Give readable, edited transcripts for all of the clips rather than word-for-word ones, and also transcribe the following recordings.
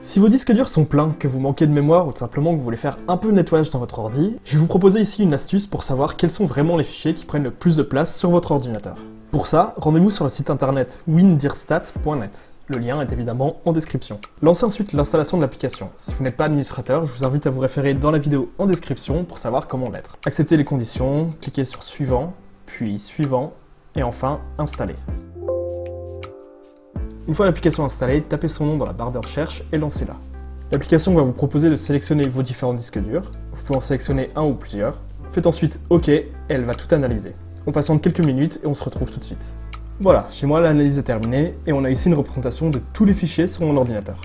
Si vos disques durs sont pleins, que vous manquez de mémoire ou tout simplement que vous voulez faire un peu de nettoyage dans votre ordi, je vais vous proposer ici une astuce pour savoir quels sont vraiment les fichiers qui prennent le plus de place sur votre ordinateur. Pour ça, rendez-vous sur le site internet windirstat.net. Le lien est évidemment en description. Lancez ensuite l'installation de l'application. Si vous n'êtes pas administrateur, je vous invite à vous référer dans la vidéo en description pour savoir comment l'être. Acceptez les conditions, cliquez sur Suivant, puis Suivant, et enfin Installer. Une fois l'application installée, tapez son nom dans la barre de recherche et lancez-la. L'application va vous proposer de sélectionner vos différents disques durs. Vous pouvez en sélectionner un ou plusieurs. Faites ensuite OK et elle va tout analyser. On patiente quelques minutes et on se retrouve tout de suite. Voilà, chez moi l'analyse est terminée et on a ici une représentation de tous les fichiers sur mon ordinateur.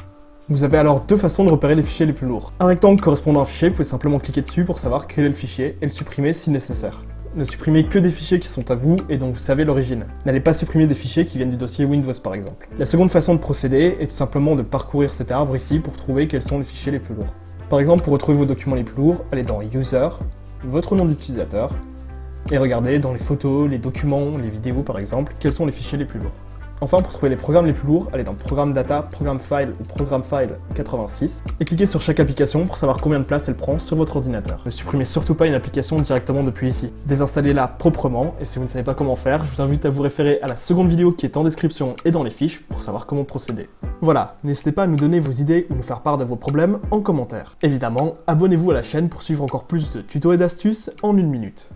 Vous avez alors deux façons de repérer les fichiers les plus lourds. Un rectangle correspondant à un fichier, vous pouvez simplement cliquer dessus pour savoir quel est le fichier et le supprimer si nécessaire. Ne supprimez que des fichiers qui sont à vous et dont vous savez l'origine. N'allez pas supprimer des fichiers qui viennent du dossier Windows par exemple. La seconde façon de procéder est tout simplement de parcourir cet arbre ici pour trouver quels sont les fichiers les plus lourds. Par exemple, pour retrouver vos documents les plus lourds, allez dans User, votre nom d'utilisateur, et regardez dans les photos, les documents, les vidéos par exemple, quels sont les fichiers les plus lourds. Enfin, pour trouver les programmes les plus lourds, allez dans Programme Data, Programme File ou Programme File 86 et cliquez sur chaque application pour savoir combien de place elle prend sur votre ordinateur. Ne supprimez surtout pas une application directement depuis ici. Désinstallez-la proprement et si vous ne savez pas comment faire, je vous invite à vous référer à la seconde vidéo qui est en description et dans les fiches pour savoir comment procéder. Voilà, n'hésitez pas à nous donner vos idées ou nous faire part de vos problèmes en commentaire. Évidemment, abonnez-vous à la chaîne pour suivre encore plus de tutos et d'astuces en 1 minute.